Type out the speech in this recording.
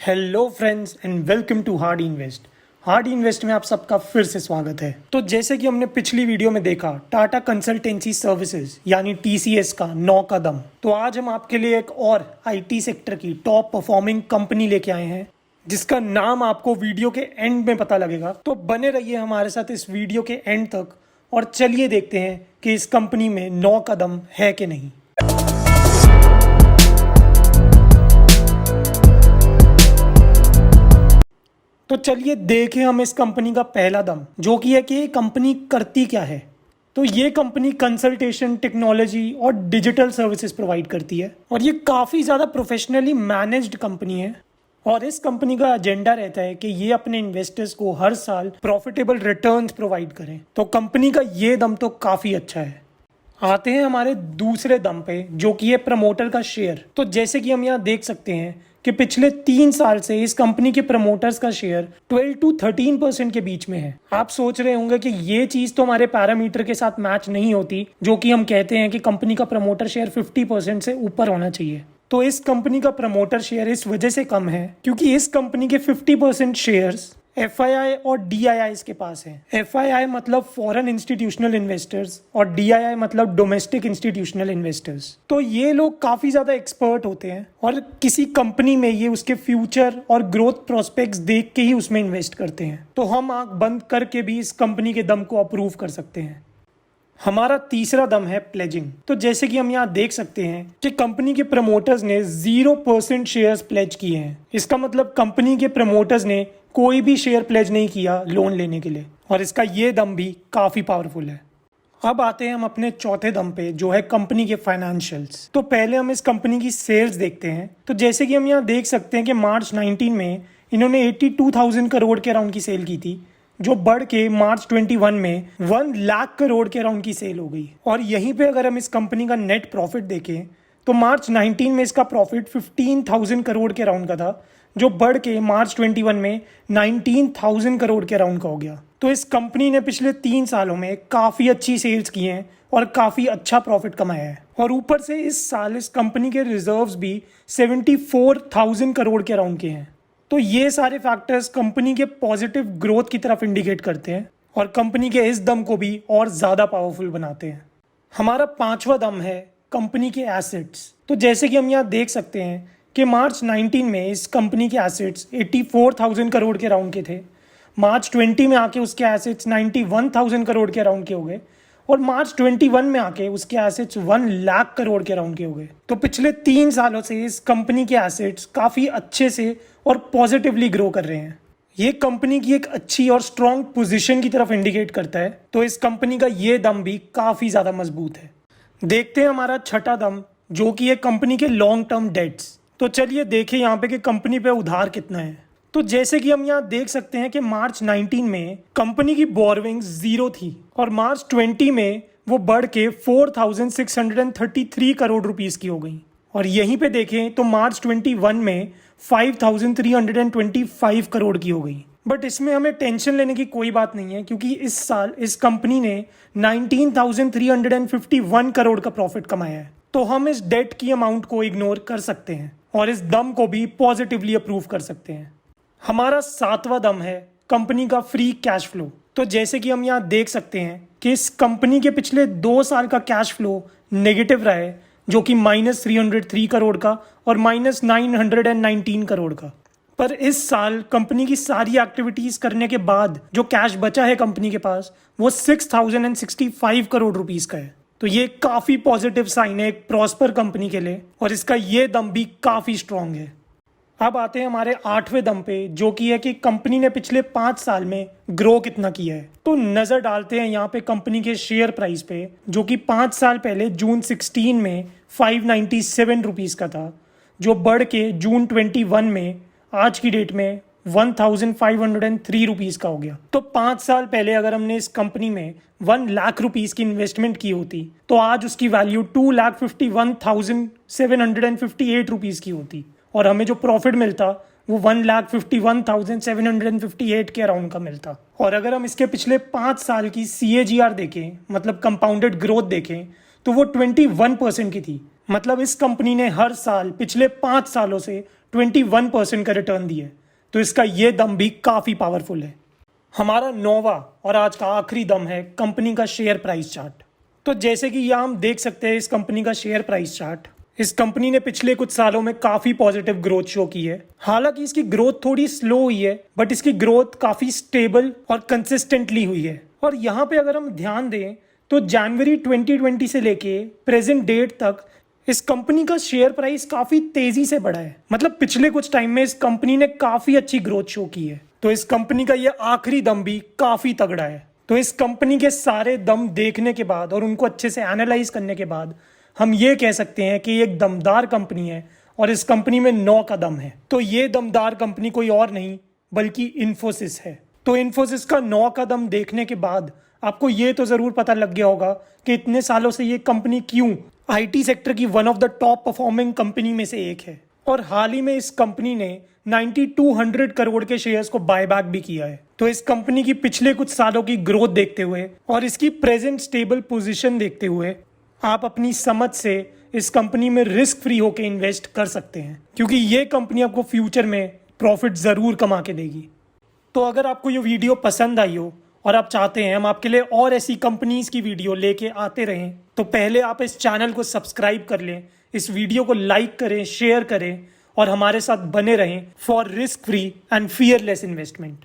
Hello friends and welcome to hard invest. Hard invest में आप सबका फिर से स्वागत है। तो जैसे कि हमने पिछली वीडियो में देखा टाटा कंसल्टेंसी सर्विसेज यानी टीसीएस का 9 कदम, तो आज हम आपके लिए एक और आईटी सेक्टर की टॉप परफॉर्मिंग कंपनी लेके आए हैं जिसका नाम आपको वीडियो के एंड में पता लगेगा। तो बने रहिए हमारे साथ इस वीडियो के एंड तक और चलिए देखते हैं कि इस कंपनी में 9 कदम है कि नहीं। तो चलिए देखें हम इस कंपनी का पहला दम, जो कि है कि ये कंपनी करती क्या है। तो ये कंपनी कंसल्टेशन, टेक्नोलॉजी और डिजिटल सर्विसेज प्रोवाइड करती है और ये काफ़ी ज़्यादा प्रोफेशनली मैनेज्ड कंपनी है। और इस कंपनी का एजेंडा रहता है कि ये अपने इन्वेस्टर्स को हर साल प्रॉफिटेबल रिटर्न्स प्रोवाइड करें। तो कंपनी का ये दम तो काफ़ी अच्छा है। आते हैं हमारे दूसरे दम पे, जो कि है प्रमोटर का शेयर। तो जैसे कि हम यहाँ देख सकते हैं कि पिछले 3 साल से इस कंपनी के प्रमोटर्स का शेयर 12 to 13% के बीच में है। आप सोच रहे होंगे कि ये चीज तो हमारे पैरामीटर के साथ मैच नहीं होती, जो कि हम कहते हैं कि कंपनी का प्रमोटर शेयर 50% से ऊपर होना चाहिए। तो इस कंपनी का प्रमोटर शेयर इस वजह से कम है क्योंकि इस कंपनी के 50% शेयर्स FII और DII के पास है। FII मतलब फॉरेन इंस्टीट्यूशनल इन्वेस्टर्स और DII मतलब डोमेस्टिक इंस्टीट्यूशनल इन्वेस्टर्स। तो ये लोग काफ़ी ज़्यादा एक्सपर्ट होते हैं और किसी कंपनी में ये उसके फ्यूचर और ग्रोथ प्रोस्पेक्ट्स देख के ही उसमें इन्वेस्ट करते हैं। तो हम आंख बंद करके भी इस कंपनी के दम को अप्रूव कर सकते हैं। हमारा तीसरा दम है प्लेजिंग। तो जैसे कि हम यहाँ देख सकते हैं कि कंपनी के प्रमोटर्स ने 0% शेयर्स प्लेज किए हैं। इसका मतलब कंपनी के प्रमोटर्स ने कोई भी शेयर प्लेज नहीं किया लोन लेने के लिए, और इसका ये दम भी काफ़ी पावरफुल है। अब आते हैं हम अपने चौथे दम पे, जो है कंपनी के फाइनेंशियल्स। तो पहले हम इस कंपनी की सेल्स देखते हैं। तो जैसे कि हम यहाँ देख सकते हैं कि मार्च 19 में इन्होंने 82,000 करोड़ के अराउंड की सेल की थी, जो बढ़ के मार्च 21 में 1 लाख करोड़ के अराउंड की सेल हो गई। और यहीं पे अगर हम इस कंपनी का नेट प्रॉफिट देखें तो मार्च 19 में इसका प्रॉफिट 15,000 करोड़ के अराउंड का था, जो बढ़ के मार्च 21 में 19,000 करोड़ के अराउंड का हो गया। तो इस कंपनी ने पिछले 3 सालों में काफ़ी अच्छी सेल्स की हैं और काफ़ी अच्छा प्रॉफिट कमाया है। और ऊपर से इस साल इस कंपनी के रिजर्व्स भी 74,000 करोड़ के अराउंड के हैं। तो ये सारे फैक्टर्स कंपनी के पॉजिटिव ग्रोथ की तरफ इंडिकेट करते हैं और कंपनी के इस दम को भी और ज़्यादा पावरफुल बनाते हैं। हमारा पांचवा दम है कंपनी के एसेट्स। तो जैसे कि हम यहाँ देख सकते हैं कि मार्च 19 में इस कंपनी के एसेट्स 84,000 करोड़ के अराउंड के थे। मार्च 20 में आके उसके एसेट्स 91,000 करोड़ के अराउंड के हो गए और मार्च 21 में आके उसके एसेट्स 1 लाख करोड़ के अराउंड के हो गए। तो पिछले 3 सालों से इस कंपनी के एसेट्स काफ़ी अच्छे से और पॉजिटिवली ग्रो कर रहे हैं। ये कंपनी की एक अच्छी और स्ट्रॉन्ग पोजीशन की तरफ इंडिकेट करता है। तो इस कंपनी का ये दम भी काफ़ी ज़्यादा मजबूत है। देखते हैं हमारा छठा दम, जो कि है कंपनी के लॉन्ग टर्म डेट्स। तो चलिए देखें यहाँ पे कि कंपनी पे उधार कितना है। तो जैसे कि हम यहाँ देख सकते हैं कि मार्च 19 में कंपनी की बोरविंग्स 0 थी और मार्च 20 में वो बढ़ के 4,633 करोड़ रुपीस की हो गई। और यहीं पे देखें तो मार्च 21 में 5,325 करोड़ की हो गई। बट इसमें हमें टेंशन लेने की कोई बात नहीं है क्योंकि इस साल इस कंपनी ने 19,351 करोड़ का प्रॉफिट कमाया है। तो हम इस डेट की अमाउंट को इग्नोर कर सकते हैं और इस दम को भी पॉजिटिवली अप्रूव कर सकते हैं। हमारा सातवां दम है कंपनी का फ्री कैश फ्लो। तो जैसे कि हम यहाँ देख सकते हैं कि इस कंपनी के पिछले 2 साल का कैश फ्लो नेगेटिव रहा है, जो कि -303 करोड़ का और -919 करोड़ का। पर इस साल कंपनी की सारी एक्टिविटीज करने के बाद जो कैश बचा है कंपनी के पास वो 6,065 करोड़ रुपीस का है। तो ये काफ़ी पॉजिटिव साइन है एक प्रॉस्पर कंपनी के लिए और इसका ये दम भी काफ़ी स्ट्रांग है। अब आते हैं हमारे 8वें दम पे, जो कि है कि कंपनी ने पिछले 5 साल में ग्रो कितना किया है। तो नज़र डालते हैं यहाँ पे कंपनी के शेयर प्राइस पे, जो कि 5 साल पहले जून 16 में 597 रुपीज़ का था, जो बढ़ के जून 21 में आज की डेट में 1,503 रुपीज़ का हो गया। तो 5 साल पहले अगर हमने इस कंपनी में 1 लाख रुपीज़ की इन्वेस्टमेंट की होती तो आज उसकी वैल्यू 2,51,758 रुपीज़ की होती और हमें जो प्रॉफिट मिलता वो 1,51,758 के अराउंड का मिलता। और अगर हम इसके पिछले 5 साल की CAGR देखें, मतलब कंपाउंडेड ग्रोथ देखें, तो वो 21% की थी। मतलब इस कंपनी ने हर साल पिछले 5 सालों से 21% का रिटर्न दिया है। तो इसका ये दम भी काफ़ी पावरफुल है। हमारा 9वां और आज का आखिरी दम है कंपनी का शेयर प्राइस चार्ट। तो जैसे कि यहाँ हम देख सकते हैं इस कंपनी का शेयर प्राइस चार्ट, इस कंपनी ने पिछले कुछ सालों में काफ़ी पॉजिटिव ग्रोथ शो की है। हालांकि इसकी ग्रोथ थोड़ी स्लो हुई है, बट इसकी ग्रोथ काफ़ी स्टेबल और कंसिस्टेंटली हुई है। और यहाँ पे अगर हम ध्यान दें तो जनवरी 2020 से लेके प्रेजेंट डेट तक इस कंपनी का शेयर प्राइस काफ़ी तेज़ी से बढ़ा है। मतलब पिछले कुछ टाइम में इस कंपनी ने काफ़ी अच्छी ग्रोथ शो की है। तो इस कंपनी का ये आखिरी दम भी काफ़ी तगड़ा है। तो इस कंपनी के सारे दम देखने के बाद और उनको अच्छे से एनालाइज करने के बाद हम ये कह सकते हैं कि ये एक दमदार कंपनी है और इस कंपनी में 9 का दम है। तो ये दमदार कंपनी कोई और नहीं बल्कि इन्फोसिस है। तो इन्फोसिस का 9 का दम देखने के बाद आपको ये तो ज़रूर पता लग गया होगा कि इतने सालों से ये कंपनी क्यों आईटी सेक्टर की one of the top performing company में से एक है। और हाल ही में इस कंपनी ने 9200 करोड़ के शेयर्स को बायबैक भी किया है। तो इस कंपनी की पिछले कुछ सालों की ग्रोथ देखते हुए और इसकी प्रेजेंट स्टेबल पोजीशन देखते हुए आप अपनी समझ से इस कंपनी में रिस्क फ्री होकर इन्वेस्ट कर सकते हैं, क्योंकि ये कंपनी आपको फ्यूचर में प्रॉफिट ज़रूर कमा के देगी। तो अगर आपको ये वीडियो पसंद आई हो और आप चाहते हैं हम आपके लिए और ऐसी कंपनीज की वीडियो लेके आते रहें, तो पहले आप इस चैनल को सब्सक्राइब कर लें, इस वीडियो को लाइक करें, शेयर करें और हमारे साथ बने रहें for risk free and fearless investment.